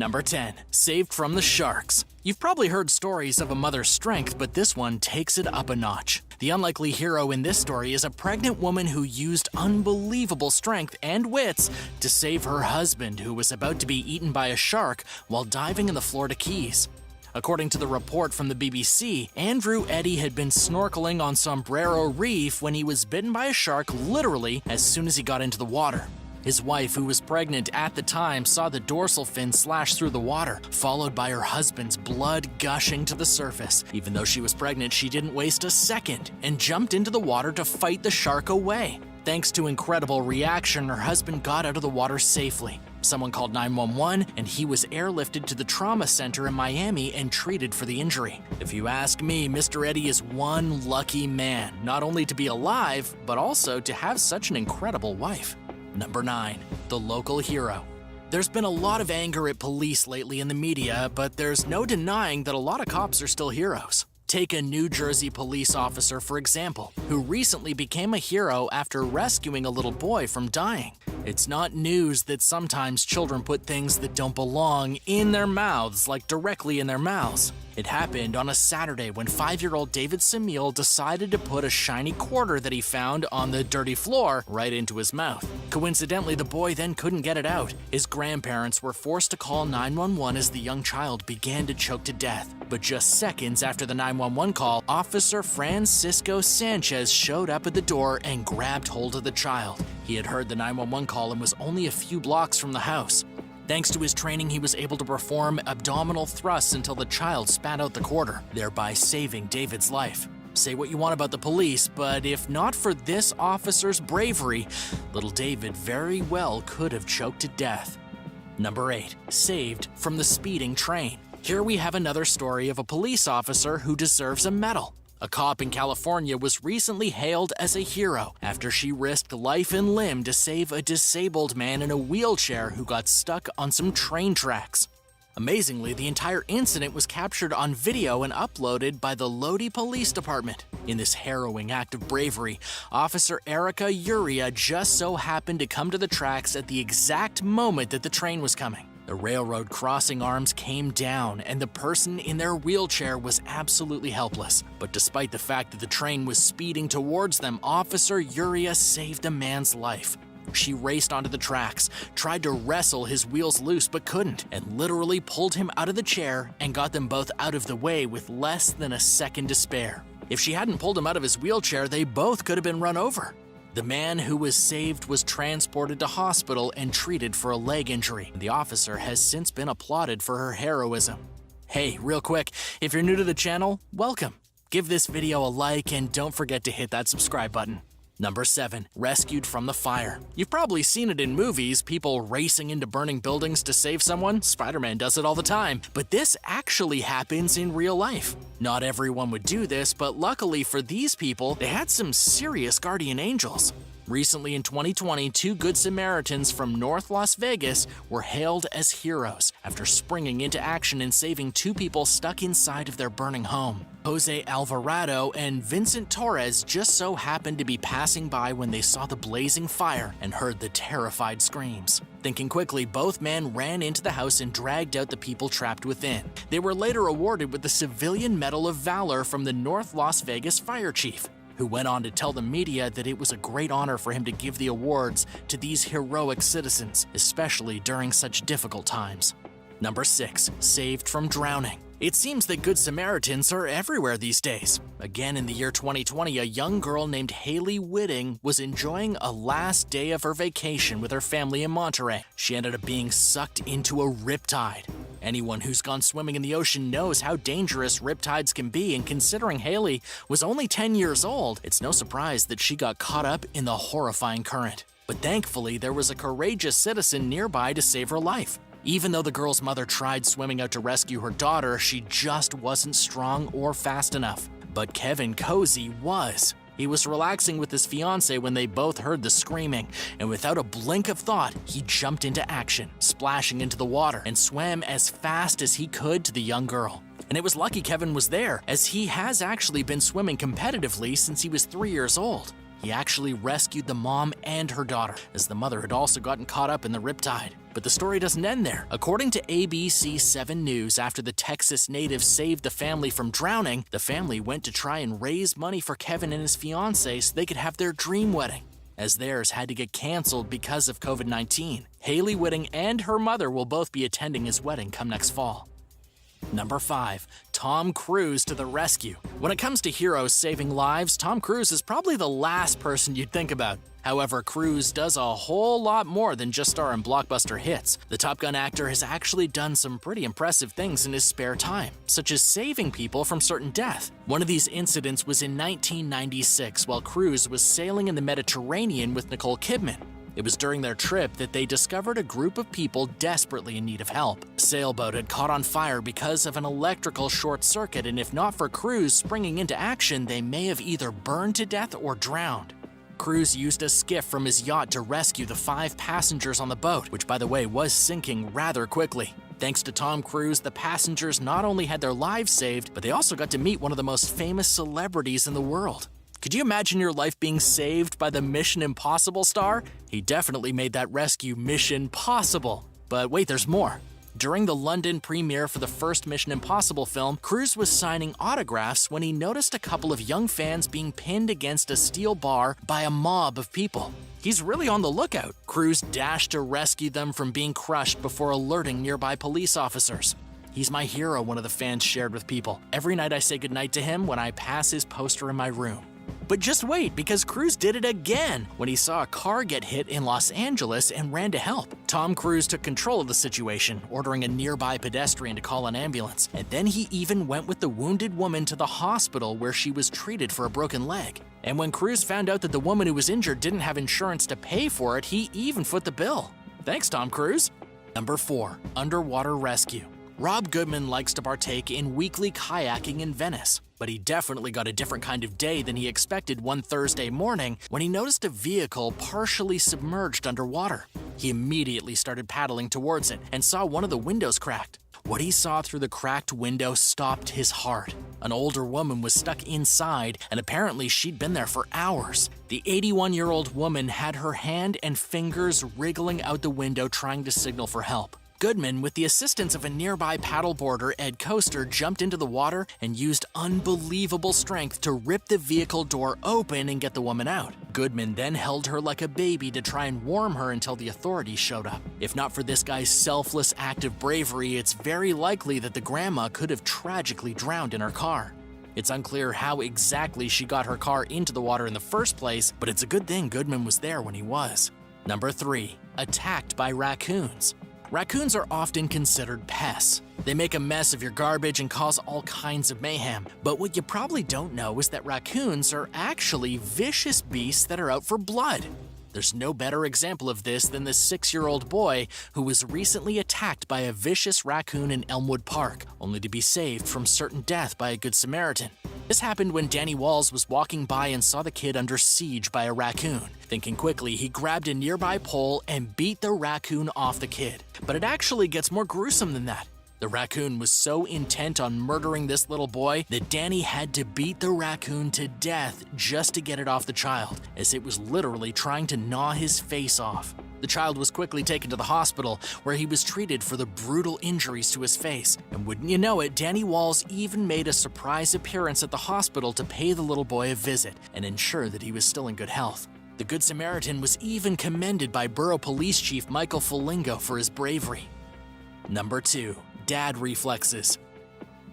Number 10. Saved from the sharks. You've probably heard stories of a mother's strength, but this one takes it up a notch. The unlikely hero in this story is a pregnant woman who used unbelievable strength and wits to save her husband, who was about to be eaten by a shark while diving in the Florida Keys. According to the report from the BBC, Andrew Eddy had been snorkeling on Sombrero Reef when he was bitten by a shark literally as soon as he got into the water. His wife, who was pregnant at the time, saw the dorsal fin slash through the water, followed by her husband's blood gushing to the surface. Even though she was pregnant, she didn't waste a second and jumped into the water to fight the shark away. Thanks to incredible reaction, her husband got out of the water safely. Someone called 911 and he was airlifted to the trauma center in Miami and treated for the injury. If you ask me, Mr. Eddy is one lucky man, not only to be alive, but also to have such an incredible wife. Number 9. The local hero. There's been a lot of anger at police lately in the media, but there's no denying that a lot of cops are still heroes. Take a New Jersey police officer, for example, who recently became a hero after rescuing a little boy from dying. It's not news that sometimes children put things that don't belong in their mouths, like directly in their mouths. It happened on a Saturday when 5-year-old David Semil decided to put a shiny quarter that he found on the dirty floor right into his mouth. Coincidentally, the boy then couldn't get it out. His grandparents were forced to call 911 as the young child began to choke to death. But just seconds after the 911 call, Officer Francisco Sanchez showed up at the door and grabbed hold of the child. He had heard the 911 call and was only a few blocks from the house. Thanks to his training, he was able to perform abdominal thrusts until the child spat out the quarter, thereby saving David's life. Say what you want about the police, but if not for this officer's bravery, little David very well could have choked to death. Number 8. Saved from the speeding train. Here we have another story of a police officer who deserves a medal. A cop in California was recently hailed as a hero after she risked life and limb to save a disabled man in a wheelchair who got stuck on some train tracks. Amazingly, the entire incident was captured on video and uploaded by the Lodi Police Department. In this harrowing act of bravery, Officer Erica Uria just so happened to come to the tracks at the exact moment that the train was coming. The railroad crossing arms came down, and the person in their wheelchair was absolutely helpless. But despite the fact that the train was speeding towards them, Officer Uria saved a man's life. She raced onto the tracks, tried to wrestle his wheels loose but couldn't, and literally pulled him out of the chair and got them both out of the way with less than a second to spare. If she hadn't pulled him out of his wheelchair, they both could have been run over. The man who was saved was transported to hospital and treated for a leg injury. The officer has since been applauded for her heroism. Hey, real quick, if you're new to the channel, welcome. Give this video a like and don't forget to hit that subscribe button. Number 7. Rescued from the fire. You've probably seen it in movies, people racing into burning buildings to save someone. Spider-Man does it all the time. But this actually happens in real life. Not everyone would do this, but luckily for these people, they had some serious guardian angels. Recently in 2020, 2 Good Samaritans from North Las Vegas were hailed as heroes after springing into action and saving 2 people stuck inside of their burning home. Jose Alvarado and Vincent Torres just so happened to be passing by when they saw the blazing fire and heard the terrified screams. Thinking quickly, both men ran into the house and dragged out the people trapped within. They were later awarded with the Civilian Medal of Valor from the North Las Vegas Fire Chief, who went on to tell the media that it was a great honor for him to give the awards to these heroic citizens, especially during such difficult times. Number 6. Saved from drowning. It seems that Good Samaritans are everywhere these days. Again, in the year 2020, a young girl named Haley Whitting was enjoying a last day of her vacation with her family in Monterey. She ended up being sucked into a riptide. Anyone who's gone swimming in the ocean knows how dangerous riptides can be, and considering Haley was only 10 years old, it's no surprise that she got caught up in the horrifying current. But thankfully, there was a courageous citizen nearby to save her life. Even though the girl's mother tried swimming out to rescue her daughter, she just wasn't strong or fast enough. But Kevin Cozy was. He was relaxing with his fiancée when they both heard the screaming, and without a blink of thought, he jumped into action, splashing into the water, and swam as fast as he could to the young girl. And it was lucky Kevin was there, as he has actually been swimming competitively since he was 3 years old. He actually rescued the mom and her daughter, as the mother had also gotten caught up in the riptide. But the story doesn't end there. According to ABC 7 News, after the Texas native saved the family from drowning, the family went to try and raise money for Kevin and his fiancée so they could have their dream wedding, as theirs had to get canceled because of COVID-19. Haley Whiting and her mother will both be attending his wedding come next fall. Number 5. Tom Cruise to the rescue. When it comes to heroes saving lives, Tom Cruise is probably the last person you'd think about. However, Cruise does a whole lot more than just star in blockbuster hits. The Top Gun actor has actually done some pretty impressive things in his spare time, such as saving people from certain death. One of these incidents was in 1996 while Cruise was sailing in the Mediterranean with Nicole Kidman. It was during their trip that they discovered a group of people desperately in need of help. A sailboat had caught on fire because of an electrical short circuit, and if not for Cruise springing into action, they may have either burned to death or drowned. Cruise used a skiff from his yacht to rescue the 5 passengers on the boat, which by the way was sinking rather quickly. Thanks to Tom Cruise, the passengers not only had their lives saved, but they also got to meet one of the most famous celebrities in the world. Could you imagine your life being saved by the Mission Impossible star? He definitely made that rescue mission possible. But wait, there's more. During the London premiere for the first Mission Impossible film, Cruise was signing autographs when he noticed a couple of young fans being pinned against a steel bar by a mob of people. He's really on the lookout. Cruise dashed to rescue them from being crushed before alerting nearby police officers. "He's my hero," one of the fans shared with people. "Every night I say goodnight to him when I pass his poster in my room." But just wait, because Cruise did it again when he saw a car get hit in Los Angeles and ran to help. Tom Cruise took control of the situation, ordering a nearby pedestrian to call an ambulance, and then he even went with the wounded woman to the hospital where she was treated for a broken leg. And when Cruise found out that the woman who was injured didn't have insurance to pay for it, he even foot the bill. Thanks, Tom Cruise. Number 4. Underwater rescue. Rob Goodman likes to partake in weekly kayaking in Venice, but he definitely got a different kind of day than he expected one Thursday morning when he noticed a vehicle partially submerged underwater. He immediately started paddling towards it and saw one of the windows cracked. What he saw through the cracked window stopped his heart. An older woman was stuck inside, and apparently she'd been there for hours. The 81-year-old woman had her hand and fingers wriggling out the window trying to signal for help. Goodman, with the assistance of a nearby paddleboarder, Ed Coaster, jumped into the water and used unbelievable strength to rip the vehicle door open and get the woman out. Goodman then held her like a baby to try and warm her until the authorities showed up. If not for this guy's selfless act of bravery, it's very likely that the grandma could have tragically drowned in her car. It's unclear how exactly she got her car into the water in the first place, but it's a good thing Goodman was there when he was. Number 3. Attacked by raccoons. Raccoons are often considered pests. They make a mess of your garbage and cause all kinds of mayhem. But what you probably don't know is that raccoons are actually vicious beasts that are out for blood. There's no better example of this than the 6-year-old boy who was recently attacked by a vicious raccoon in Elmwood Park, only to be saved from certain death by a Good Samaritan. This happened when Danny Walls was walking by and saw the kid under siege by a raccoon. Thinking quickly, he grabbed a nearby pole and beat the raccoon off the kid. But it actually gets more gruesome than that. The raccoon was so intent on murdering this little boy that Danny had to beat the raccoon to death just to get it off the child, as it was literally trying to gnaw his face off. The child was quickly taken to the hospital, where he was treated for the brutal injuries to his face. And wouldn't you know it, Danny Walls even made a surprise appearance at the hospital to pay the little boy a visit and ensure that he was still in good health. The Good Samaritan was even commended by Borough Police Chief Michael Folingo for his bravery. Number 2. Dad reflexes.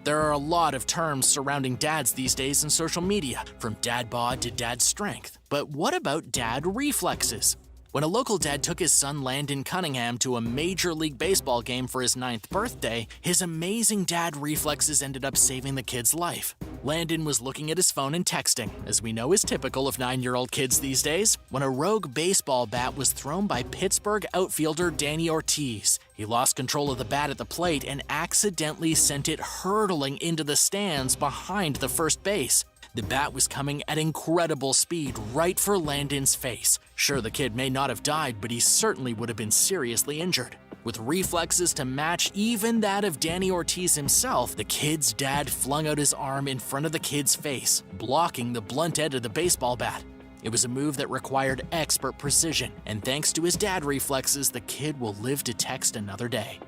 There are a lot of terms surrounding dads these days in social media, from dad bod to dad strength. But what about dad reflexes? When a local dad took his son Landon Cunningham to a Major League Baseball game for his 9th birthday, his amazing dad reflexes ended up saving the kid's life. Landon was looking at his phone and texting, as we know is typical of 9-year-old kids these days, when a rogue baseball bat was thrown by Pittsburgh outfielder Danny Ortiz. He lost control of the bat at the plate and accidentally sent it hurtling into the stands behind the first base. The bat was coming at incredible speed right for Landon's face. Sure, the kid may not have died, but he certainly would have been seriously injured. With reflexes to match even that of Danny Ortiz himself, the kid's dad flung out his arm in front of the kid's face, blocking the blunt end of the baseball bat. It was a move that required expert precision, and thanks to his dad reflexes, the kid will live to text another day.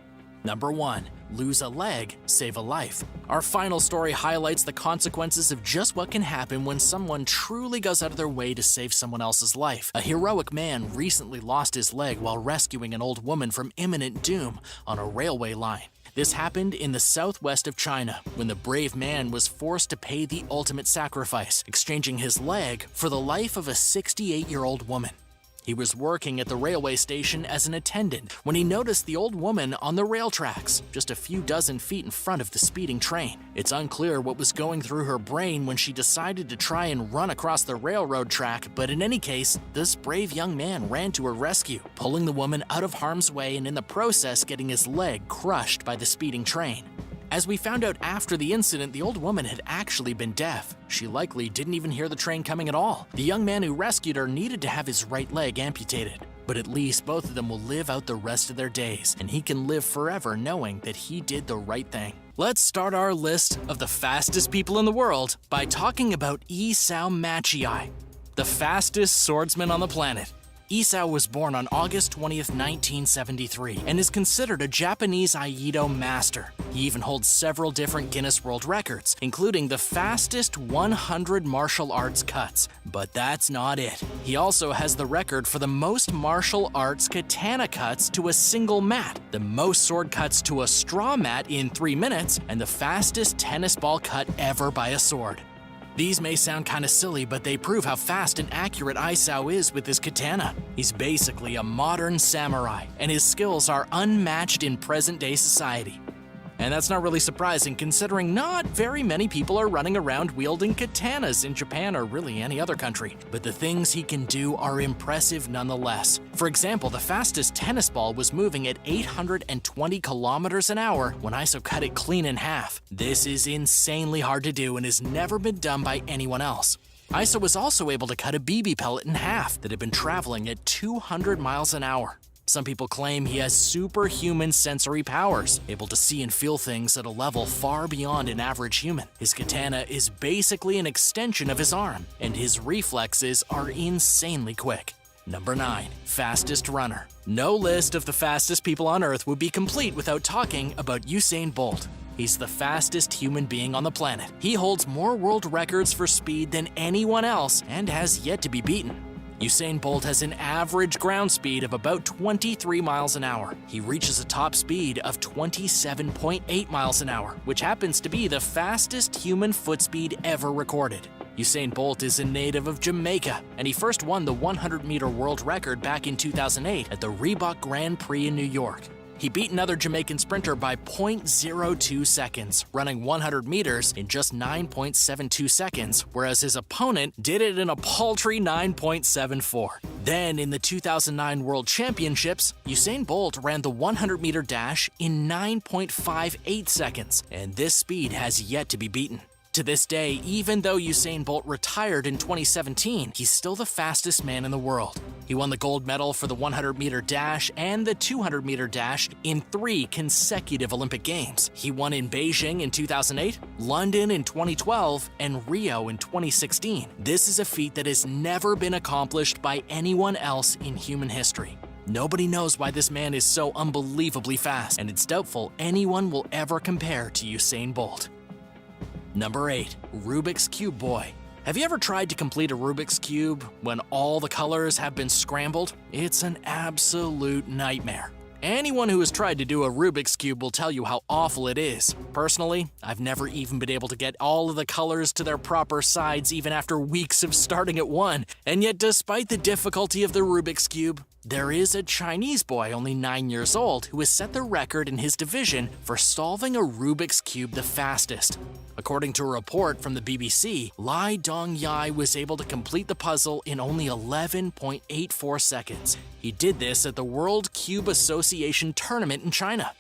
Number 1. Lose a leg, save a life. Our final story highlights the consequences of just what can happen when someone truly goes out of their way to save someone else's life. A heroic man recently lost his leg while rescuing an old woman from imminent doom on a railway line. This happened in the southwest of China when the brave man was forced to pay the ultimate sacrifice, exchanging his leg for the life of a 68-year-old woman. He was working at the railway station as an attendant when he noticed the old woman on the rail tracks, just a few dozen feet in front of the speeding train. It's unclear what was going through her brain when she decided to try and run across the railroad track, but in any case, this brave young man ran to her rescue, pulling the woman out of harm's way and in the process getting his leg crushed by the speeding train. As we found out after the incident, the old woman had actually been deaf. She likely didn't even hear the train coming at all. The young man who rescued her needed to have his right leg amputated. But at least both of them will live out the rest of their days, and he can live forever knowing that he did the right thing. Let's start our list of the fastest people in the world by talking about ACKEE, the fastest swordsman on the planet. Isao was born on August 20th, 1973, and is considered a Japanese Aikido master. He even holds several different Guinness World Records, including the fastest 100 martial arts cuts. But that's not it. He also has the record for the most martial arts katana cuts to a single mat, the most sword cuts to a straw mat in 3 minutes, and the fastest tennis ball cut ever by a sword. These may sound kinda silly, but they prove how fast and accurate Isao is with his katana. He's basically a modern samurai, and his skills are unmatched in present-day society. And that's not really surprising considering not very many people are running around wielding katanas in Japan or really any other country. But the things he can do are impressive nonetheless. For example, the fastest tennis ball was moving at 820 kilometers an hour when Isao cut it clean in half. This is insanely hard to do and has never been done by anyone else. Isao was also able to cut a BB pellet in half that had been traveling at 200 miles an hour. Some people claim he has superhuman sensory powers, able to see and feel things at a level far beyond an average human. His katana is basically an extension of his arm, and his reflexes are insanely quick. Number 9. Fastest runner. No list of the fastest people on Earth would be complete without talking about Usain Bolt. He's the fastest human being on the planet. He holds more world records for speed than anyone else and has yet to be beaten. Usain Bolt has an average ground speed of about 23 miles an hour. He reaches a top speed of 27.8 miles an hour, which happens to be the fastest human foot speed ever recorded. Usain Bolt is a native of Jamaica, and he first won the 100-meter world record back in 2008 at the Reebok Grand Prix in New York. He beat another Jamaican sprinter by 0.02 seconds, running 100 meters in just 9.72 seconds, whereas his opponent did it in a paltry 9.74. Then, in the 2009 World Championships, Usain Bolt ran the 100-meter dash in 9.58 seconds, and this speed has yet to be beaten. To this day, even though Usain Bolt retired in 2017, he's still the fastest man in the world. He won the gold medal for the 100-meter dash and the 200-meter dash in 3 consecutive Olympic Games. He won in Beijing in 2008, London in 2012, and Rio in 2016. This is a feat that has never been accomplished by anyone else in human history. Nobody knows why this man is so unbelievably fast, and it's doubtful anyone will ever compare to Usain Bolt. Number 8. Rubik's Cube Boy. Have you ever tried to complete a Rubik's Cube when all the colors have been scrambled? It's an absolute nightmare. Anyone who has tried to do a Rubik's Cube will tell you how awful it is. Personally, I've never even been able to get all of the colors to their proper sides even after weeks of starting at one. And yet, despite the difficulty of the Rubik's Cube, there is a Chinese boy only 9 years old who has set the record in his division for solving a Rubik's Cube the fastest. According to a report from the BBC, Lai Dongyai was able to complete the puzzle in only 11.84 seconds. He did this at the World Cube Association tournament in China.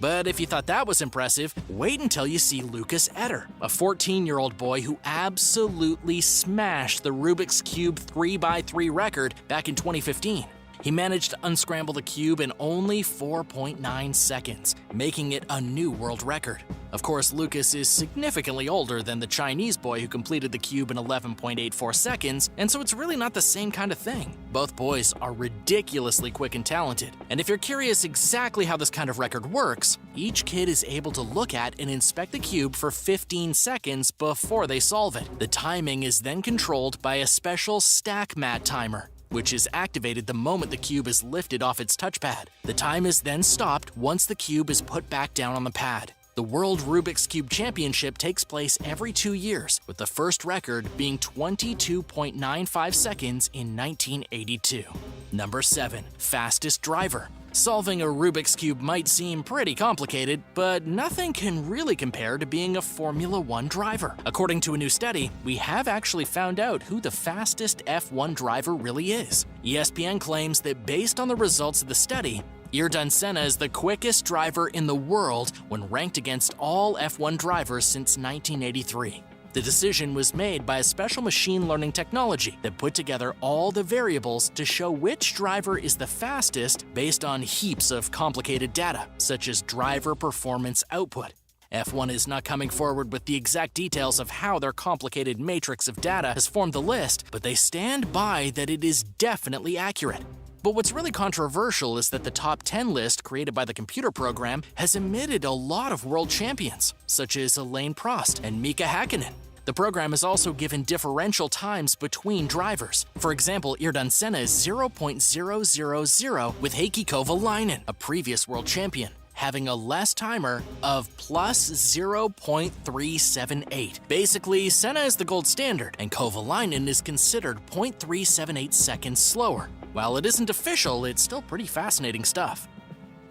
But if you thought that was impressive, wait until you see Lucas Etter, a 14-year-old boy who absolutely smashed the Rubik's Cube 3x3 record back in 2015. He managed to unscramble the cube in only 4.9 seconds, making it a new world record. Of course, Lucas is significantly older than the Chinese boy who completed the cube in 11.84 seconds, and so it's really not the same kind of thing. Both boys are ridiculously quick and talented, and if you're curious exactly how this kind of record works, each kid is able to look at and inspect the cube for 15 seconds before they solve it. The timing is then controlled by a special stack mat timer, which is activated the moment the cube is lifted off its touchpad. The time is then stopped once the cube is put back down on the pad. The World Rubik's Cube Championship takes place every 2 years, with the first record being 22.95 seconds in 1982. Number 7. Fastest driver. Solving a Rubik's Cube might seem pretty complicated, but nothing can really compare to being a Formula One driver. According to a new study, we have actually found out who the fastest F1 driver really is. ESPN claims that based on the results of the study, Ayrton Senna is the quickest driver in the world when ranked against all F1 drivers since 1983. The decision was made by a special machine learning technology that put together all the variables to show which driver is the fastest based on heaps of complicated data, such as driver performance output. F1 is not coming forward with the exact details of how their complicated matrix of data has formed the list, but they stand by that it is definitely accurate. But what's really controversial is that the top 10 list created by the computer program has omitted a lot of world champions, such as Alain Prost and Mika Häkkinen. The program has also given differential times between drivers. For example, Ayrton Senna is 0.000 with Heikki Kovalainen, a previous world champion, having a less timer of plus 0.378. Basically, Senna is the gold standard, and Kovalainen is considered 0.378 seconds slower. While it isn't official, it's still pretty fascinating stuff.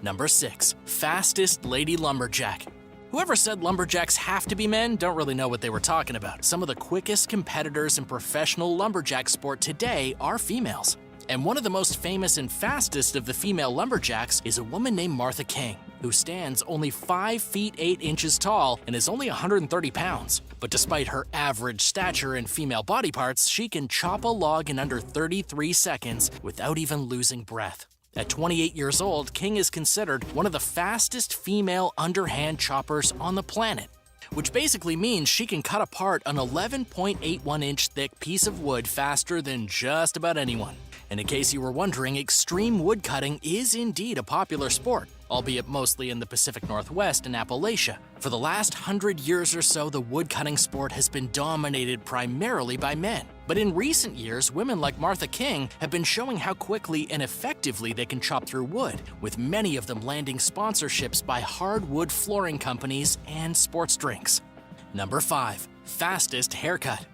Number 6. Fastest lady lumberjack. Whoever said lumberjacks have to be men don't really know what they were talking about. Some of the quickest competitors in professional lumberjack sport today are females. And one of the most famous and fastest of the female lumberjacks is a woman named Martha King, who stands only 5 feet 8 inches tall and is only 130 pounds. But despite her average stature and female body parts, she can chop a log in under 33 seconds without even losing breath. At 28 years old, King is considered one of the fastest female underhand choppers on the planet, which basically means she can cut apart an 11.81-inch thick piece of wood faster than just about anyone. And in case you were wondering, extreme woodcutting is indeed a popular sport, albeit mostly in the Pacific Northwest and Appalachia. For the last 100 years or so, the woodcutting sport has been dominated primarily by men. But in recent years, women like Martha King have been showing how quickly and effectively they can chop through wood, with many of them landing sponsorships by hardwood flooring companies and sports drinks. Number 5. Fastest haircut.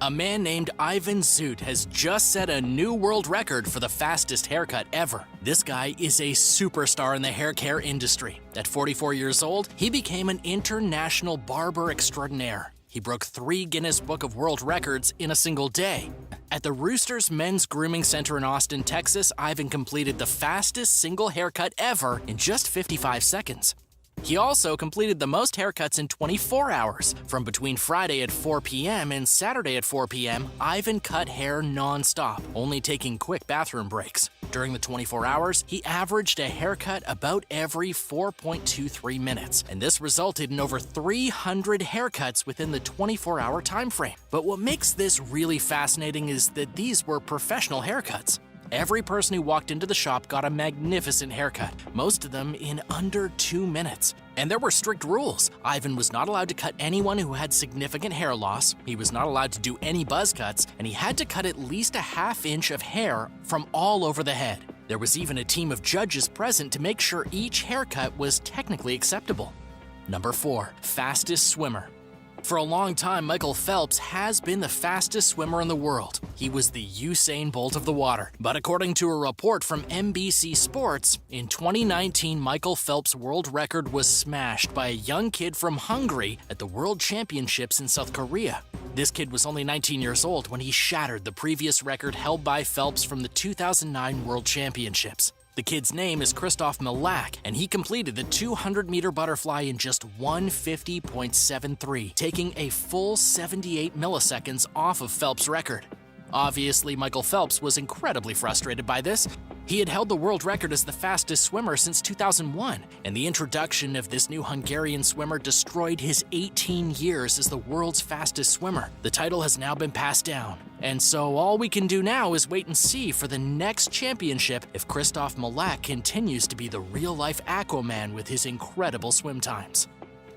A man named Ivan Zoot has just set a new world record for the fastest haircut ever. This guy is a superstar in the hair care industry. At 44 years old, he became an international barber extraordinaire. He broke 3 Guinness Book of World Records in a single day. At the Roosters Men's Grooming Center in Austin, Texas, Ivan completed the fastest single haircut ever in just 55 seconds. He also completed the most haircuts in 24 hours. From between Friday at 4 p.m. and Saturday at 4 p.m., Ivan cut hair non-stop, only taking quick bathroom breaks. During the 24 hours, he averaged a haircut about every 4.23 minutes, and this resulted in over 300 haircuts within the 24-hour time frame. But what makes this really fascinating is that these were professional haircuts. Every person who walked into the shop got a magnificent haircut, most of them in under 2 minutes. And there were strict rules. Ivan was not allowed to cut anyone who had significant hair loss, he was not allowed to do any buzz cuts, and he had to cut at least a ½ inch of hair from all over the head. There was even a team of judges present to make sure each haircut was technically acceptable. Number 4. Fastest swimmer. For a long time, Michael Phelps has been the fastest swimmer in the world. He was the Usain Bolt of the water. But according to a report from NBC Sports, in 2019, Michael Phelps' world record was smashed by a young kid from Hungary at the World Championships in South Korea. This kid was only 19 years old when he shattered the previous record held by Phelps from the 2009 World Championships. The kid's name is Christoph Milak, and he completed the 200-meter butterfly in just 1:50.73, taking a full 78 milliseconds off of Phelps' record. Obviously, Michael Phelps was incredibly frustrated by this. He had held the world record as the fastest swimmer since 2001, and the introduction of this new Hungarian swimmer destroyed his 18 years as the world's fastest swimmer. The title has now been passed down, and so all we can do now is wait and see for the next championship if Krzysztof Malak continues to be the real-life Aquaman with his incredible swim times.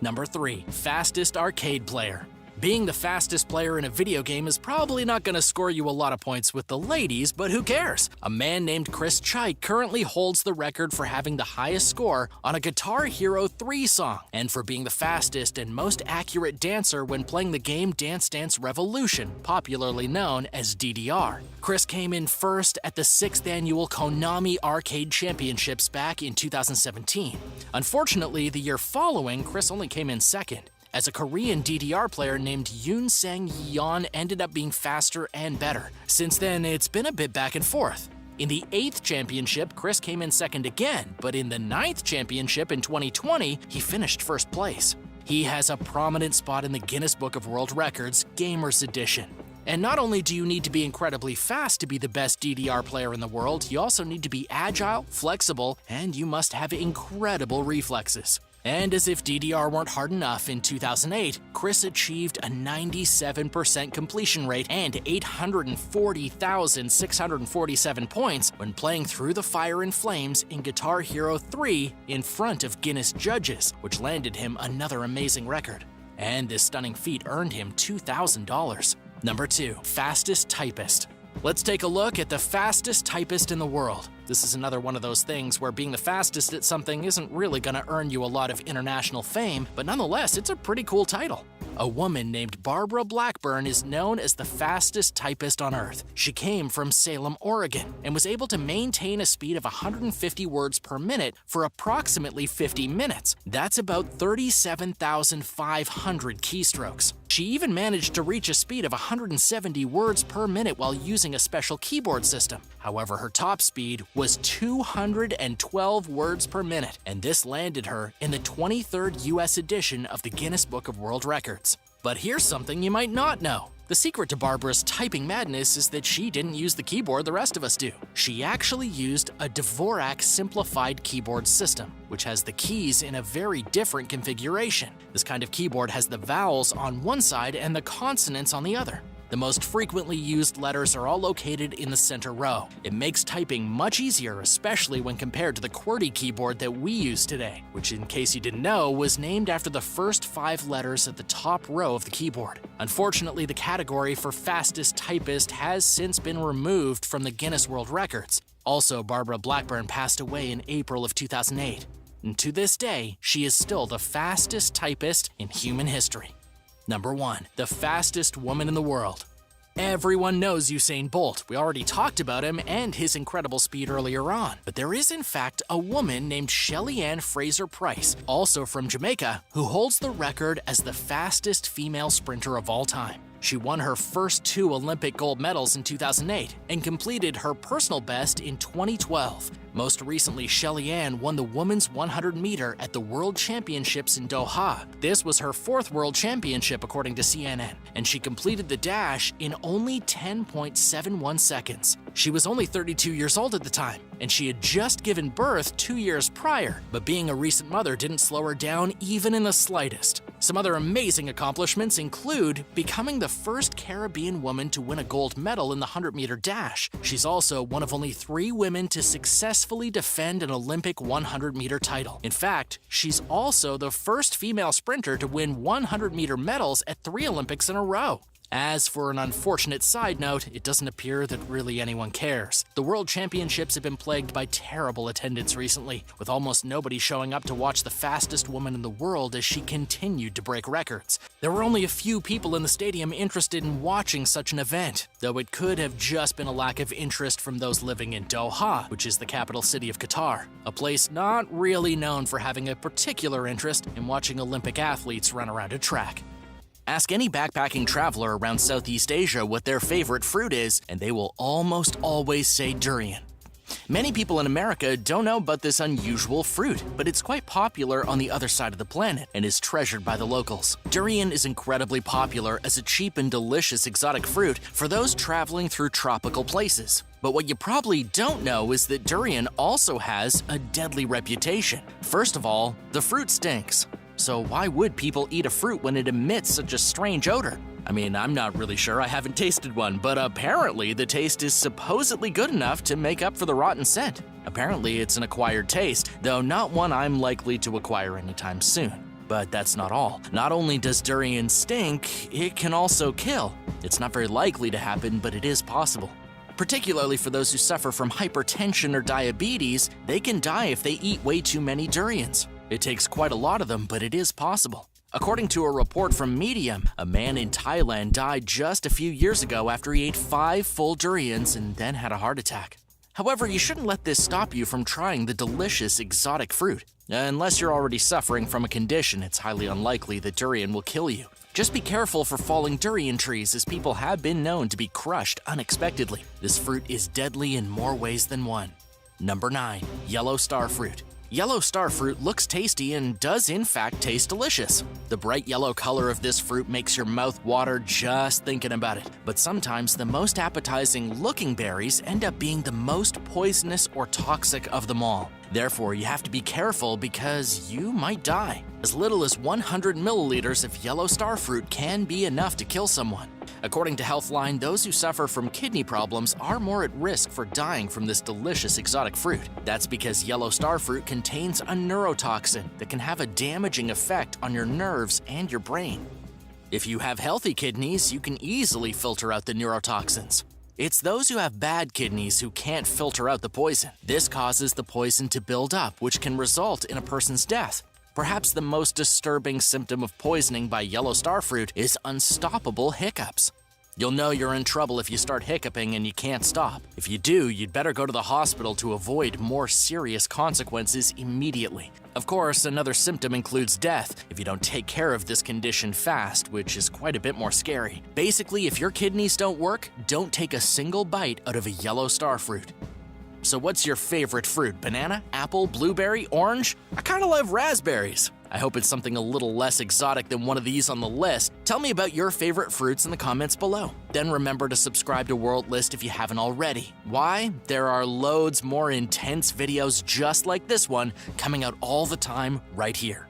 Number 3. Fastest arcade player. Being the fastest player in a video game is probably not going to score you a lot of points with the ladies, but who cares? A man named Chris Chaik currently holds the record for having the highest score on a Guitar Hero 3 song, and for being the fastest and most accurate dancer when playing the game Dance Dance Revolution, popularly known as DDR. Chris came in first at the 6th annual Konami Arcade Championships back in 2017. Unfortunately, the year following, Chris only came in second, as a Korean DDR player named Yoon Sang-yeon ended up being faster and better. Since then, it's been a bit back and forth. In the 8th championship, Chris came in second again, but in the 9th championship in 2020, he finished first place. He has a prominent spot in the Guinness Book of World Records, Gamers Edition. And not only do you need to be incredibly fast to be the best DDR player in the world, you also need to be agile, flexible, and you must have incredible reflexes. And as if DDR weren't hard enough, in 2008, Chris achieved a 97% completion rate and 840,647 points when playing Through the Fire and Flames in Guitar Hero 3 in front of Guinness judges, which landed him another amazing record. And this stunning feat earned him $2,000. Number 2. Fastest typist. Let's take a look at the fastest typist in the world. This is another one of those things where being the fastest at something isn't really going to earn you a lot of international fame, but nonetheless, it's a pretty cool title. A woman named Barbara Blackburn is known as the fastest typist on Earth. She came from Salem, Oregon, and was able to maintain a speed of 150 words per minute for approximately 50 minutes. That's about 37,500 keystrokes. She even managed to reach a speed of 170 words per minute while using a special keyboard system. However, her top speed was 212 words per minute, and this landed her in the 23rd US edition of the Guinness Book of World Records. But here's something you might not know. The secret to Barbara's typing madness is that she didn't use the keyboard the rest of us do. She actually used a Dvorak simplified keyboard system, which has the keys in a very different configuration. This kind of keyboard has the vowels on one side and the consonants on the other. The most frequently used letters are all located in the center row. It makes typing much easier, especially when compared to the QWERTY keyboard that we use today, which, in case you didn't know, was named after the first 5 letters at the top row of the keyboard. Unfortunately, the category for fastest typist has since been removed from the Guinness World Records. Also, Barbara Blackburn passed away in April of 2008. And to this day, she is still the fastest typist in human history. Number 1. The fastest woman in the world. Everyone knows Usain Bolt. We already talked about him and his incredible speed earlier on. But there is in fact a woman named Shelly Ann Fraser-Price, also from Jamaica, who holds the record as the fastest female sprinter of all time. She won her first 2 Olympic gold medals in 2008 and completed her personal best in 2012. Most recently, Shelly Ann won the women's 100 meter at the World Championships in Doha. This was her 4th World Championship according to CNN, and she completed the dash in only 10.71 seconds. She was only 32 years old at the time, and she had just given birth 2 years prior, but being a recent mother didn't slow her down even in the slightest. Some other amazing accomplishments include becoming the first Caribbean woman to win a gold medal in the 100-meter dash. She's also one of only 3 women to successfully defend an Olympic 100-meter title. In fact, she's also the first female sprinter to win 100-meter medals at 3 Olympics in a row. As for an unfortunate side note, it doesn't appear that really anyone cares. The World Championships have been plagued by terrible attendance recently, with almost nobody showing up to watch the fastest woman in the world as she continued to break records. There were only a few people in the stadium interested in watching such an event, though it could have just been a lack of interest from those living in Doha, which is the capital city of Qatar, a place not really known for having a particular interest in watching Olympic athletes run around a track. Ask any backpacking traveler around Southeast Asia what their favorite fruit is, and they will almost always say durian. Many people in America don't know about this unusual fruit, but it's quite popular on the other side of the planet and is treasured by the locals. Durian is incredibly popular as a cheap and delicious exotic fruit for those traveling through tropical places. But what you probably don't know is that durian also has a deadly reputation. First of all, the fruit stinks. So why would people eat a fruit when it emits such a strange odor? I mean, I'm not really sure, I haven't tasted one, but apparently the taste is supposedly good enough to make up for the rotten scent. Apparently it's an acquired taste, though not one I'm likely to acquire anytime soon. But that's not all. Not only does durian stink, it can also kill. It's not very likely to happen, but it is possible. Particularly for those who suffer from hypertension or diabetes, they can die if they eat way too many durians. It takes quite a lot of them, but it is possible. According to a report from Medium, a man in Thailand died just a few years ago after he ate 5 full durians and then had a heart attack. However, you shouldn't let this stop you from trying the delicious exotic fruit. Unless you're already suffering from a condition, it's highly unlikely that durian will kill you. Just be careful for falling durian trees, as people have been known to be crushed unexpectedly. This fruit is deadly in more ways than one. Number 9. Yellow star fruit. Yellow star fruit looks tasty and does in fact taste delicious. The bright yellow color of this fruit makes your mouth water just thinking about it. But sometimes the most appetizing looking berries end up being the most poisonous or toxic of them all. Therefore, you have to be careful because you might die. As little as 100 milliliters of yellow star fruit can be enough to kill someone. According to Healthline, those who suffer from kidney problems are more at risk for dying from this delicious exotic fruit. That's because yellow star fruit contains a neurotoxin that can have a damaging effect on your nerves and your brain. If you have healthy kidneys, you can easily filter out the neurotoxins. It's those who have bad kidneys who can't filter out the poison. This causes the poison to build up, which can result in a person's death. Perhaps the most disturbing symptom of poisoning by yellow star fruit is unstoppable hiccups. You'll know you're in trouble if you start hiccuping and you can't stop. If you do, you'd better go to the hospital to avoid more serious consequences immediately. Of course, another symptom includes death if you don't take care of this condition fast, which is quite a bit more scary. Basically, if your kidneys don't work, don't take a single bite out of a yellow star fruit. So what's your favorite fruit? Banana, apple, blueberry, orange? I kinda love raspberries. I hope it's something a little less exotic than one of these on the list. Tell me about your favorite fruits in the comments below. Then remember to subscribe to World List if you haven't already. Why? There are loads more intense videos just like this one coming out all the time right here.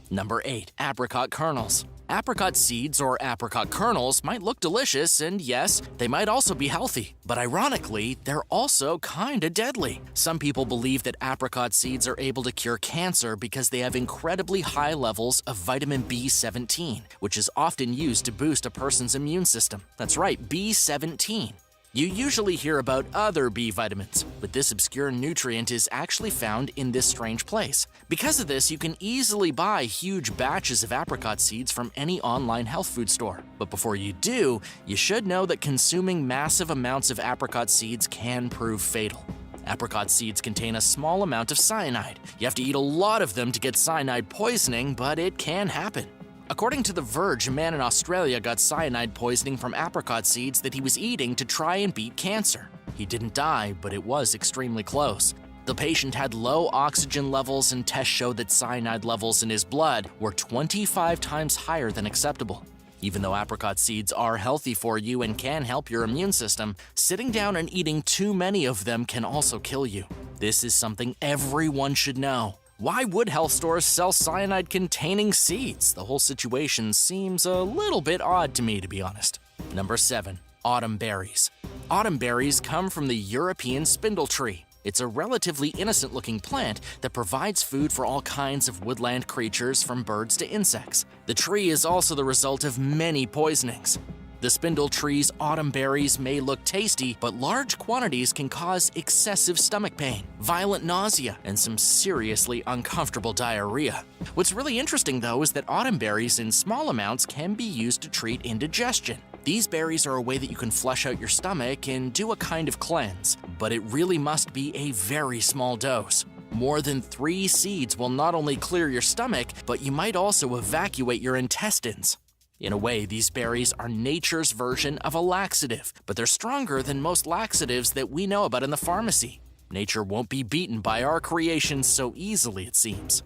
Number 8. Apricot kernels. Apricot seeds or apricot kernels might look delicious, and yes, they might also be healthy. But ironically, they're also kinda deadly. Some people believe that apricot seeds are able to cure cancer because they have incredibly high levels of vitamin B17, which is often used to boost a person's immune system. That's right, B17. You usually hear about other B vitamins, but this obscure nutrient is actually found in this strange place. Because of this, you can easily buy huge batches of apricot seeds from any online health food store. But before you do, you should know that consuming massive amounts of apricot seeds can prove fatal. Apricot seeds contain a small amount of cyanide. You have to eat a lot of them to get cyanide poisoning, but it can happen. According to The Verge, a man in Australia got cyanide poisoning from apricot seeds that he was eating to try and beat cancer. He didn't die, but it was extremely close. The patient had low oxygen levels, and tests showed that cyanide levels in his blood were 25 times higher than acceptable. Even though apricot seeds are healthy for you and can help your immune system, sitting down and eating too many of them can also kill you. This is something everyone should know. Why would health stores sell cyanide-containing seeds? The whole situation seems a little bit odd to me, to be honest. Number 7. Autumn berries. Autumn berries come from the European spindle tree. It's a relatively innocent-looking plant that provides food for all kinds of woodland creatures, from birds to insects. The tree is also the result of many poisonings. The spindle tree's autumn berries may look tasty, but large quantities can cause excessive stomach pain, violent nausea, and some seriously uncomfortable diarrhea. What's really interesting, though, is that autumn berries in small amounts can be used to treat indigestion. These berries are a way that you can flush out your stomach and do a kind of cleanse, but it really must be a very small dose. More than 3 seeds will not only clear your stomach, but you might also evacuate your intestines. In a way, these berries are nature's version of a laxative, but they're stronger than most laxatives that we know about in the pharmacy. Nature won't be beaten by our creations so easily, it seems.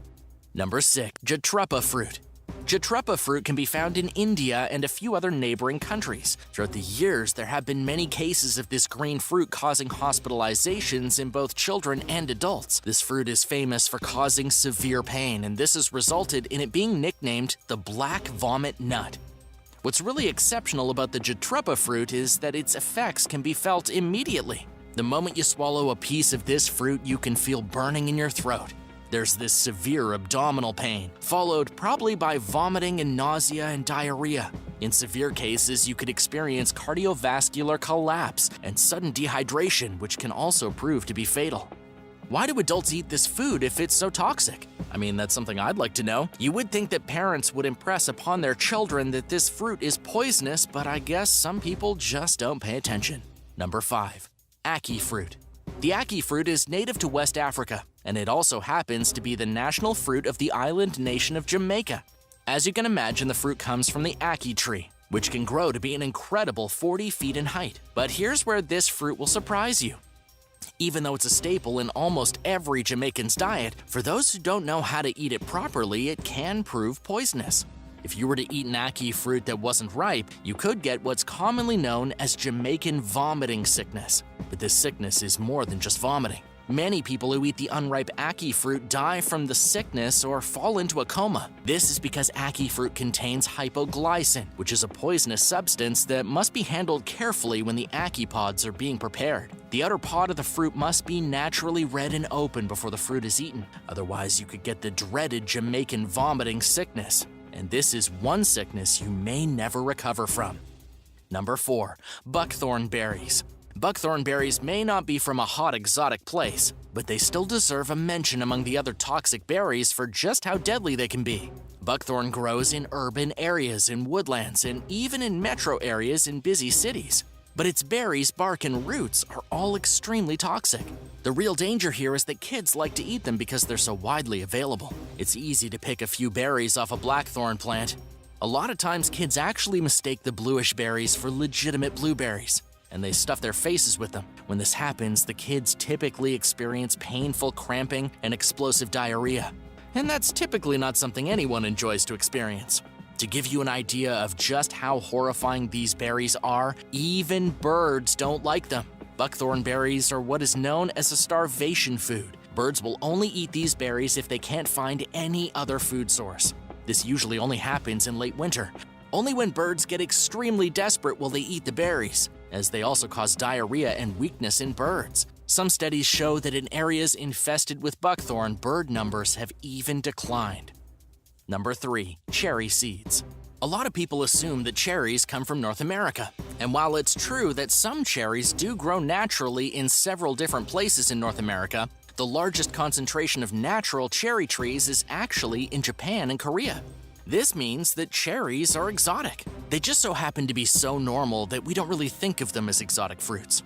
Number 6. Jatrepa fruit. Jatropha fruit can be found in India and a few other neighboring countries. Throughout the years, there have been many cases of this green fruit causing hospitalizations in both children and adults. This fruit is famous for causing severe pain, and this has resulted in it being nicknamed the black vomit nut. What's really exceptional about the Jatropha fruit is that its effects can be felt immediately. The moment you swallow a piece of this fruit, you can feel burning in your throat. There's this severe abdominal pain, followed probably by vomiting and nausea and diarrhea. In severe cases, you could experience cardiovascular collapse and sudden dehydration, which can also prove to be fatal. Why do adults eat this food if it's so toxic? I mean, that's something I'd like to know. You would think that parents would impress upon their children that this fruit is poisonous, but I guess some people just don't pay attention. Number 5. ACKEE fruit. The ACKEE fruit is native to West Africa, and it also happens to be the national fruit of the island nation of Jamaica. As you can imagine, the fruit comes from the ACKEE tree, which can grow to be an incredible 40 feet in height. But here's where this fruit will surprise you. Even though it's a staple in almost every Jamaican's diet, for those who don't know how to eat it properly, it can prove poisonous. If you were to eat an ACKEE fruit that wasn't ripe, you could get what's commonly known as Jamaican vomiting sickness. But this sickness is more than just vomiting. Many people who eat the unripe ACKEE fruit die from the sickness or fall into a coma. This is because ACKEE fruit contains hypoglycin, which is a poisonous substance that must be handled carefully when the ACKEE pods are being prepared. The outer pod of the fruit must be naturally red and open before the fruit is eaten. Otherwise, you could get the dreaded Jamaican vomiting sickness. And this is one sickness you may never recover from. Number 4. Buckthorn berries. Buckthorn berries may not be from a hot exotic place, but they still deserve a mention among the other toxic berries for just how deadly they can be. Buckthorn grows in urban areas, in woodlands, and even in metro areas in busy cities. But its berries, bark, and roots are all extremely toxic. The real danger here is that kids like to eat them because they're so widely available. It's easy to pick a few berries off a blackthorn plant. A lot of times kids actually mistake the bluish berries for legitimate blueberries, and they stuff their faces with them. When this happens, the kids typically experience painful cramping and explosive diarrhea. And that's typically not something anyone enjoys to experience. To give you an idea of just how horrifying these berries are, even birds don't like them. Buckthorn berries are what is known as a starvation food. Birds will only eat these berries if they can't find any other food source. This usually only happens in late winter. Only when birds get extremely desperate will they eat the berries, as they also cause diarrhea and weakness in birds. Some studies show that in areas infested with buckthorn, bird numbers have even declined. Number 3. Cherry seeds. A lot of people assume that cherries come from North America. And while it's true that some cherries do grow naturally in several different places in North America, the largest concentration of natural cherry trees is actually in Japan and Korea. This means that cherries are exotic. They just so happen to be so normal that we don't really think of them as exotic fruits.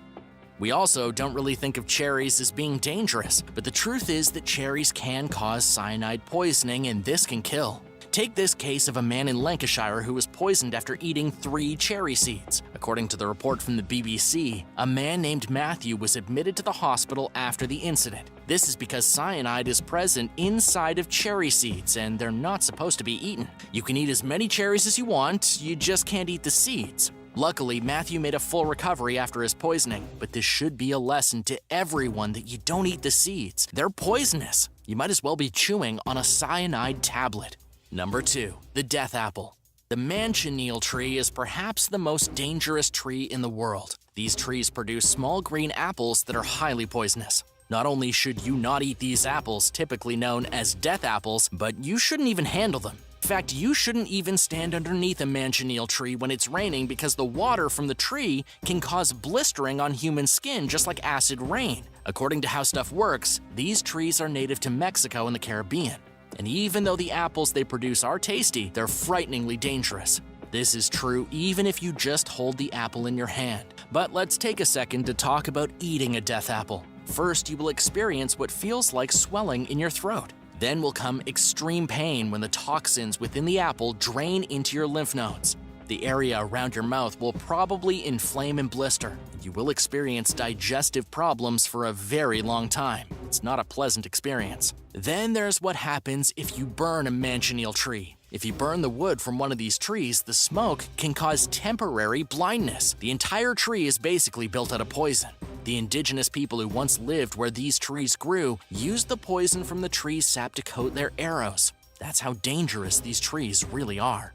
We also don't really think of cherries as being dangerous, but the truth is that cherries can cause cyanide poisoning, and this can kill. Take this case of a man in Lancashire who was poisoned after eating 3 cherry seeds. According to the report from the BBC, a man named Matthew was admitted to the hospital after the incident. This is because cyanide is present inside of cherry seeds, and they're not supposed to be eaten. You can eat as many cherries as you want, you just can't eat the seeds. Luckily, Matthew made a full recovery after his poisoning, but this should be a lesson to everyone that you don't eat the seeds. They're poisonous. You might as well be chewing on a cyanide tablet. Number 2. The death apple. The manchineel tree is perhaps the most dangerous tree in the world. These trees produce small green apples that are highly poisonous. Not only should you not eat these apples, typically known as death apples, but you shouldn't even handle them. In fact, you shouldn't even stand underneath a manchineel tree when it's raining because the water from the tree can cause blistering on human skin just like acid rain. According to how stuff works, these trees are native to Mexico and the Caribbean. And even though the apples they produce are tasty, they're frighteningly dangerous. This is true even if you just hold the apple in your hand. But let's take a second to talk about eating a death apple. First, you will experience what feels like swelling in your throat. Then will come extreme pain when the toxins within the apple drain into your lymph nodes. The area around your mouth will probably inflame and blister. You will experience digestive problems for a very long time. It's not a pleasant experience. Then there's what happens if you burn a manchineel tree. If you burn the wood from one of these trees, the smoke can cause temporary blindness. The entire tree is basically built out of poison. The indigenous people who once lived where these trees grew used the poison from the tree's sap to coat their arrows. That's how dangerous these trees really are.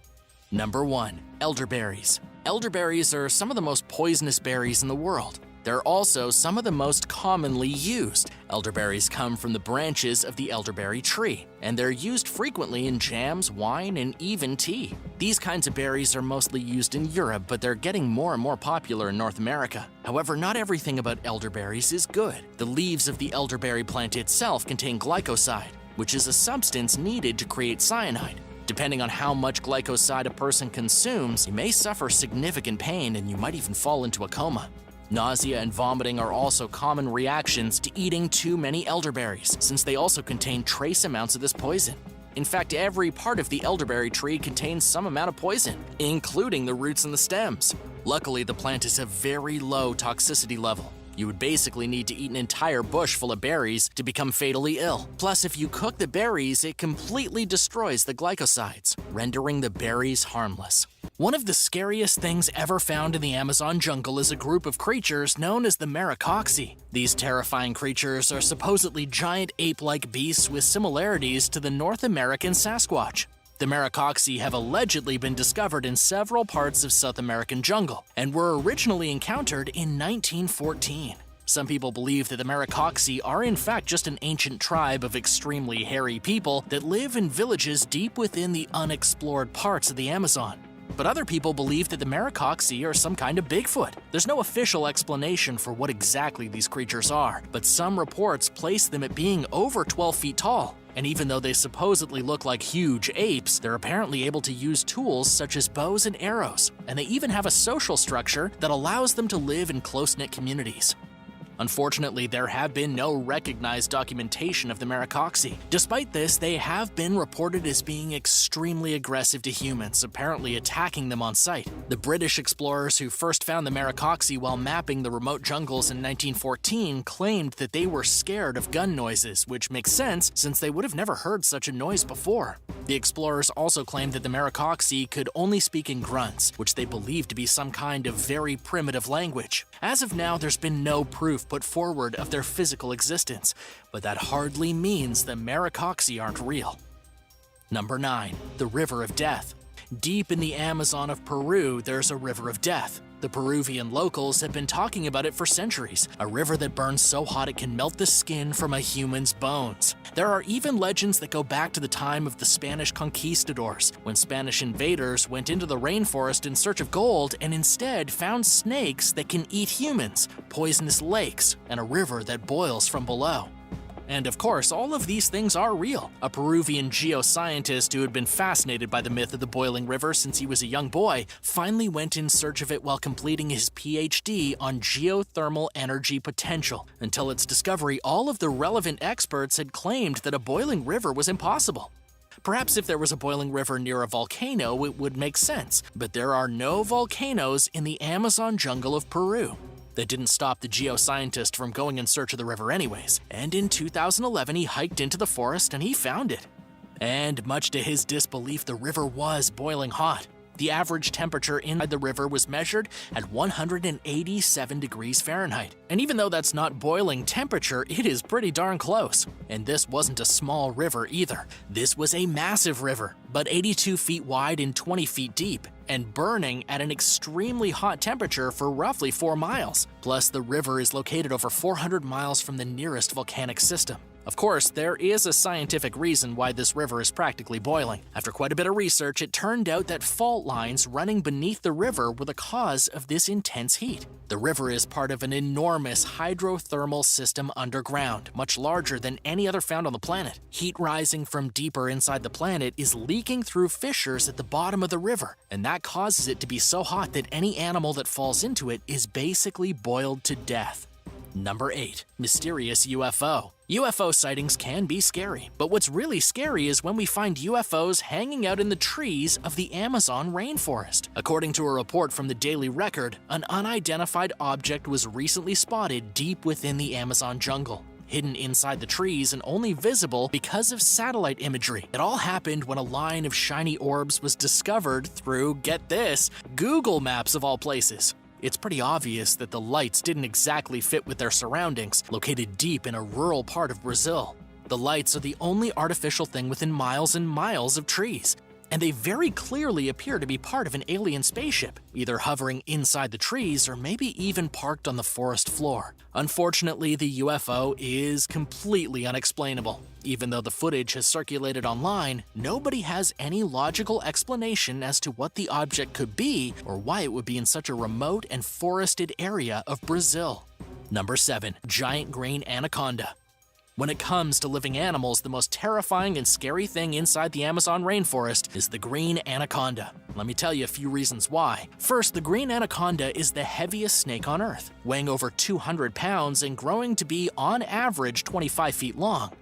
Number 1. Elderberries. Elderberries are some of the most poisonous berries in the world. They're also some of the most commonly used. Elderberries come from the branches of the elderberry tree, and they're used frequently in jams, wine, and even tea. These kinds of berries are mostly used in Europe, but they're getting more and more popular in North America. However, not everything about elderberries is good. The leaves of the elderberry plant itself contain glycoside, which is a substance needed to create cyanide. Depending on how much glycoside a person consumes, you may suffer significant pain and you might even fall into a coma. Nausea and vomiting are also common reactions to eating too many elderberries, since they also contain trace amounts of this poison. In fact, every part of the elderberry tree contains some amount of poison, including the roots and the stems. Luckily, the plant is a very low toxicity level. You would basically need to eat an entire bush full of berries to become fatally ill. Plus, if you cook the berries, it completely destroys the glycosides, rendering the berries harmless. One of the scariest things ever found in the Amazon jungle is a group of creatures known as the RACCOONS. These terrifying creatures are supposedly giant ape-like beasts with similarities to the North American Sasquatch. The RACCOONS have allegedly been discovered in several parts of South American jungle and were originally encountered in 1914. Some people believe that the RACCOONS are in fact just an ancient tribe of extremely hairy people that live in villages deep within the unexplored parts of the Amazon. But other people believe that the RACCOONS are some kind of Bigfoot. There's no official explanation for what exactly these creatures are, but some reports place them at being over 12 feet tall. And even though they supposedly look like huge apes, they're apparently able to use tools such as bows and arrows, and they even have a social structure that allows them to live in close-knit communities. Unfortunately, there have been no recognized documentation of the RACCOONS. Despite this, they have been reported as being extremely aggressive to humans, apparently attacking them on sight. The British explorers who first found the RACCOONS while mapping the remote jungles in 1914 claimed that they were scared of gun noises, which makes sense since they would have never heard such a noise before. The explorers also claimed that the RACCOONS could only speak in grunts, which they believed to be some kind of very primitive language. As of now, there's been no proof put forward of their physical existence, but that hardly means the RACCOONS aren't real. Number 9. The River of Death. Deep in the Amazon of Peru, there's a river of death. The Peruvian locals have been talking about it for centuries, a river that burns so hot it can melt the skin from a human's bones. There are even legends that go back to the time of the Spanish conquistadors, when Spanish invaders went into the rainforest in search of gold and instead found snakes that can eat humans, poisonous lakes, and a river that boils from below. And of course, all of these things are real. A Peruvian geoscientist who had been fascinated by the myth of the boiling river since he was a young boy finally went in search of it while completing his PhD on geothermal energy potential. Until its discovery, all of the relevant experts had claimed that a boiling river was impossible. Perhaps if there was a boiling river near a volcano, it would make sense, but there are no volcanoes in the Amazon jungle of Peru. That didn't stop the geoscientist from going in search of the river anyways, and in 2011 he hiked into the forest and he found it. And much to his disbelief, the river was boiling hot. The average temperature inside the river was measured at 187 degrees Fahrenheit. And even though that's not boiling temperature, it is pretty darn close. And this wasn't a small river either. This was a massive river, but 82 feet wide and 20 feet deep, and burning at an extremely hot temperature for roughly 4 miles. Plus, the river is located over 400 miles from the nearest volcanic system. Of course, there is a scientific reason why this river is practically boiling. After quite a bit of research, it turned out that fault lines running beneath the river were the cause of this intense heat. The river is part of an enormous hydrothermal system underground, much larger than any other found on the planet. Heat rising from deeper inside the planet is leaking through fissures at the bottom of the river, and that causes it to be so hot that any animal that falls into it is basically boiled to death. Number 8. Mysterious UFO. UFO sightings can be scary, but what's really scary is when we find UFOs hanging out in the trees of the Amazon rainforest. According to a report from the Daily Record, an unidentified object was recently spotted deep within the Amazon jungle. hidden inside the trees and only visible because of satellite imagery. It all happened when a line of shiny orbs was discovered through, get this, Google Maps of all places. It's pretty obvious that the lights didn't exactly fit with their surroundings, located deep in a rural part of Brazil. The lights are the only artificial thing within miles and miles of trees, and they very clearly appear to be part of an alien spaceship, either hovering inside the trees or maybe even parked on the forest floor. Unfortunately, the UFO is completely unexplainable. Even though the footage has circulated online, nobody has any logical explanation as to what the object could be or why it would be in such a remote and forested area of Brazil. Number 7. Giant green anaconda. When it comes to living animals, the most terrifying and scary thing inside the Amazon rainforest is the green anaconda. Let me tell you a few reasons why. First, the green anaconda is the heaviest snake on Earth, weighing over 200 pounds and growing to be, on average, 25 feet long.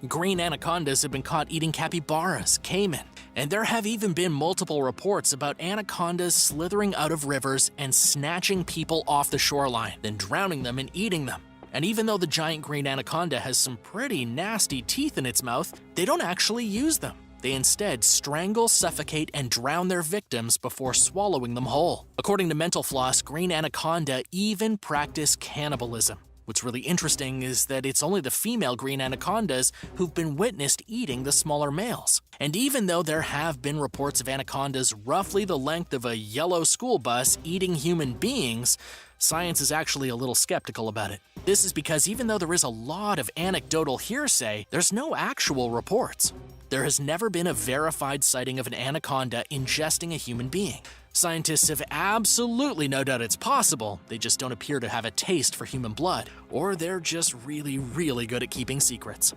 Green anacondas have been caught eating capybaras, caiman, and there have even been multiple reports about anacondas slithering out of rivers and snatching people off the shoreline, then drowning them and eating them. And even though the giant green anaconda has some pretty nasty teeth in its mouth, they don't actually use them. They instead strangle, suffocate, and drown their victims before swallowing them whole. According to Mental Floss, green anaconda even practice cannibalism. What's really interesting is that it's only the female green anacondas who've been witnessed eating the smaller males. And even though there have been reports of anacondas roughly the length of a yellow school bus eating human beings, science is actually a little skeptical about it. This is because even though there is a lot of anecdotal hearsay, there's no actual reports. There has never been a verified sighting of an anaconda ingesting a human being. Scientists have absolutely no doubt it's possible, they just don't appear to have a taste for human blood, or they're just really, really good at keeping secrets.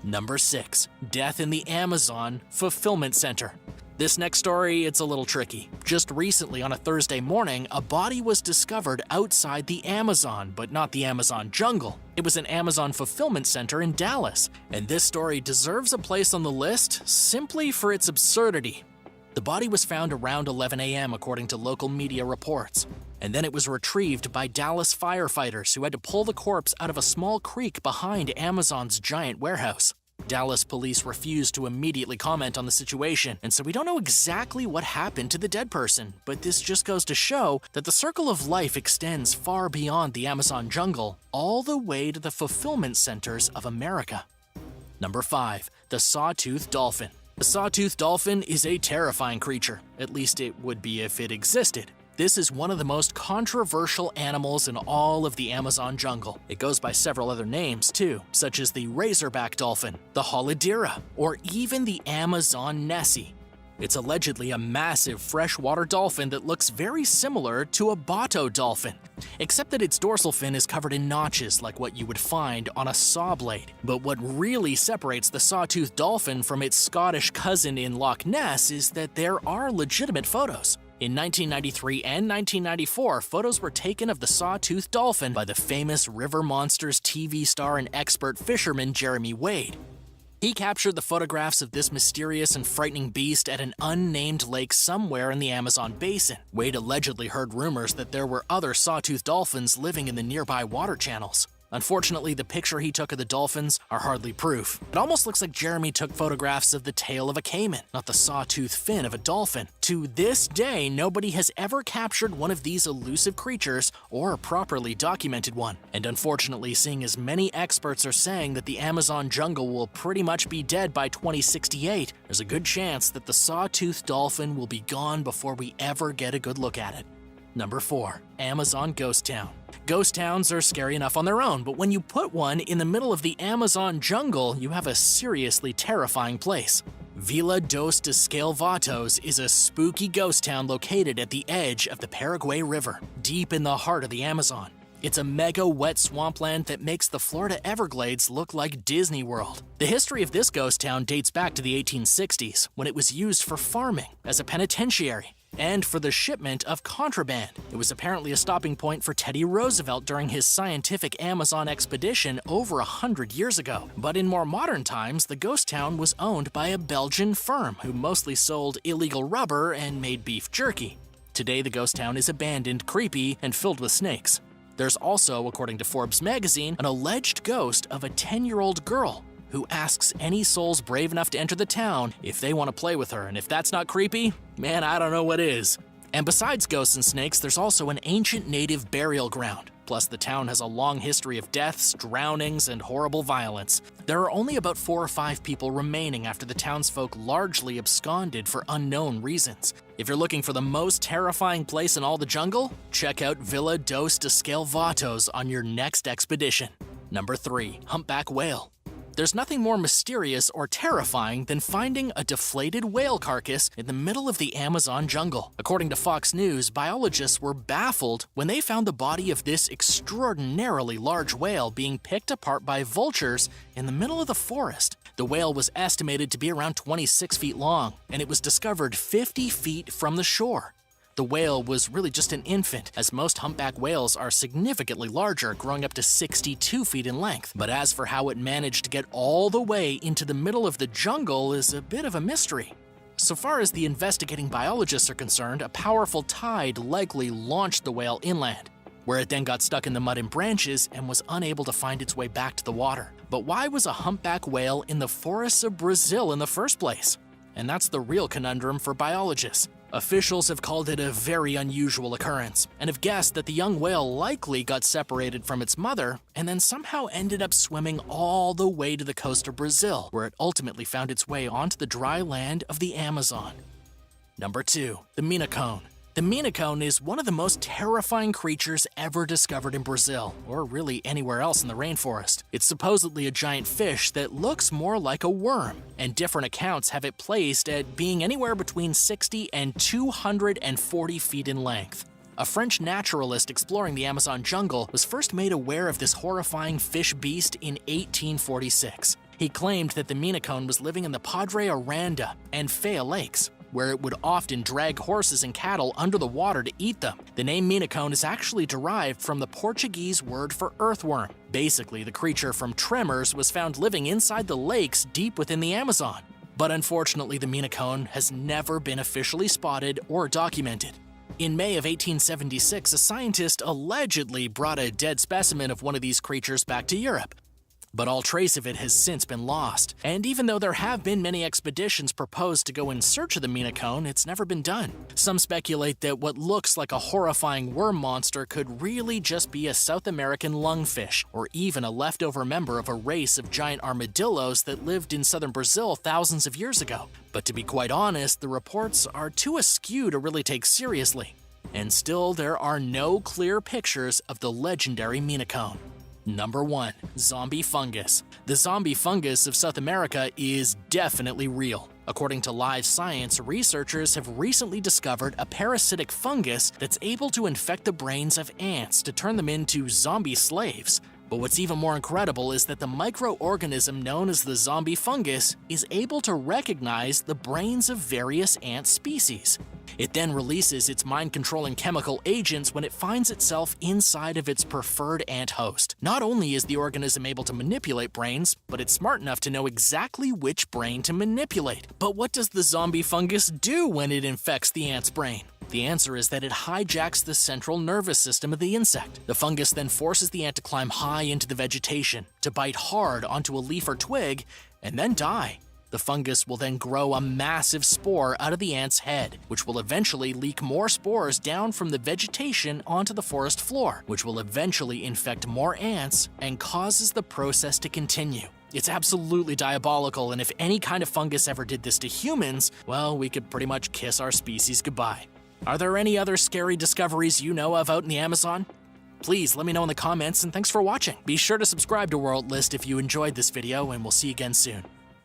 Number 6. Death in the Amazon Fulfillment Center. This next story, it's a little tricky. Just recently on a Thursday morning, a body was discovered outside the Amazon, but not the Amazon jungle. It was an Amazon fulfillment center in Dallas, and this story deserves a place on the list simply for its absurdity. The body was found around 11 a.m. according to local media reports, and then it was retrieved by Dallas firefighters who had to pull the corpse out of a small creek behind Amazon's giant warehouse. Dallas police refused to immediately comment on the situation, and so we don't know exactly what happened to the dead person, but this just goes to show that the circle of life extends far beyond the Amazon jungle, all the way to the fulfillment centers of America. Number 5. The Sawtooth dolphin. The sawtooth dolphin is a terrifying creature, at least it would be if it existed. This is one of the most controversial animals in all of the Amazon jungle. It goes by several other names too, such as the razorback dolphin, the holodira, or even the Amazon Nessie. It's allegedly a massive freshwater dolphin that looks very similar to a bato dolphin, except that its dorsal fin is covered in notches like what you would find on a saw blade. But what really separates the sawtooth dolphin from its Scottish cousin in Loch Ness is that there are legitimate photos. In 1993 and 1994, photos were taken of the sawtooth dolphin by the famous River Monsters TV star and expert fisherman Jeremy Wade. He captured the photographs of this mysterious and frightening beast at an unnamed lake somewhere in the Amazon basin. Wade allegedly heard rumors that there were other sawtooth dolphins living in the nearby water channels. Unfortunately, the picture he took of the dolphins are hardly proof. It almost looks like Jeremy took photographs of the tail of a caiman, not the sawtooth fin of a dolphin. To this day, nobody has ever captured one of these elusive creatures or properly documented one. And unfortunately, seeing as many experts are saying that the Amazon jungle will pretty much be dead by 2068, there's a good chance that the sawtooth dolphin will be gone before we ever get a good look at it. Number 4. Amazon Ghost Town. Ghost towns are scary enough on their own, but when you put one in the middle of the Amazon jungle, you have a seriously terrifying place. Vila dos Descalvados is a spooky ghost town located at the edge of the Paraguay River, deep in the heart of the Amazon. It's a mega wet swampland that makes the Florida Everglades look like Disney World. The history of this ghost town dates back to the 1860s, when it was used for farming, as a penitentiary, and for the shipment of contraband. It was apparently a stopping point for Teddy Roosevelt during his scientific Amazon expedition over 100 years ago. But in more modern times, the ghost town was owned by a Belgian firm who mostly sold illegal rubber and made beef jerky. Today, the ghost town is abandoned, creepy, and filled with snakes. There's also, according to Forbes magazine, an alleged ghost of a 10-year-old girl who asks any souls brave enough to enter the town if they want to play with her, and if that's not creepy, man, I don't know what is. And besides ghosts and snakes, there's also an ancient native burial ground. Plus, the town has a long history of deaths, drownings, and horrible violence. There are only about 4 or 5 people remaining after the townsfolk largely absconded for unknown reasons. If you're looking for the most terrifying place in all the jungle, check out Villa dos Descalvatos on your next expedition. Number 3. Humpback whale. There's nothing more mysterious or terrifying than finding a deflated whale carcass in the middle of the Amazon jungle. According to Fox News, biologists were baffled when they found the body of this extraordinarily large whale being picked apart by vultures in the middle of the forest. The whale was estimated to be around 26 feet long, and it was discovered 50 feet from the shore. The whale was really just an infant, as most humpback whales are significantly larger, growing up to 62 feet in length. But as for how it managed to get all the way into the middle of the jungle is a bit of a mystery. So far as the investigating biologists are concerned, a powerful tide likely launched the whale inland, where it then got stuck in the mud and branches and was unable to find its way back to the water. But why was a humpback whale in the forests of Brazil in the first place? And that's the real conundrum for biologists. Officials have called it a very unusual occurrence, and have guessed that the young whale likely got separated from its mother and then somehow ended up swimming all the way to the coast of Brazil, where it ultimately found its way onto the dry land of the Amazon. Number 2. The Minacone. The Minacone is one of the most terrifying creatures ever discovered in Brazil, or really anywhere else in the rainforest. It's supposedly a giant fish that looks more like a worm, and different accounts have it placed at being anywhere between 60 and 240 feet in length. A French naturalist exploring the Amazon jungle was first made aware of this horrifying fish beast in 1846. He claimed that the Minacone was living in the Padre Aranda and Faya lakes, where it would often drag horses and cattle under the water to eat them. The name Minacone is actually derived from the Portuguese word for earthworm. Basically, the creature from Tremors was found living inside the lakes deep within the Amazon. But unfortunately, the Minacone has never been officially spotted or documented. In May of 1876, a scientist allegedly brought a dead specimen of one of these creatures back to Europe. But all trace of it has since been lost, and even though there have been many expeditions proposed to go in search of the Minacone, it's never been done. Some speculate that what looks like a horrifying worm monster could really just be a South American lungfish, or even a leftover member of a race of giant armadillos that lived in southern Brazil thousands of years ago. But to be quite honest, the reports are too askew to really take seriously. And still, there are no clear pictures of the legendary Minacone. Number 1. Zombie fungus. The zombie fungus of South America is definitely real. According to Live Science, researchers have recently discovered a parasitic fungus that's able to infect the brains of ants to turn them into zombie slaves. But what's even more incredible is that the microorganism known as the zombie fungus is able to recognize the brains of various ant species. It then releases its mind-controlling chemical agents when it finds itself inside of its preferred ant host. Not only is the organism able to manipulate brains, but it's smart enough to know exactly which brain to manipulate. But what does the zombie fungus do when it infects the ant's brain? The answer is that it hijacks the central nervous system of the insect. The fungus then forces the ant to climb high into the vegetation, to bite hard onto a leaf or twig, and then die. The fungus will then grow a massive spore out of the ant's head, which will eventually leak more spores down from the vegetation onto the forest floor, which will eventually infect more ants and causes the process to continue. It's absolutely diabolical, and if any kind of fungus ever did this to humans, well, we could pretty much kiss our species goodbye. Are there any other scary discoveries you know of out in the Amazon? Please let me know in the comments, and thanks for watching. Be sure to subscribe to World List if you enjoyed this video, and we'll see you again soon.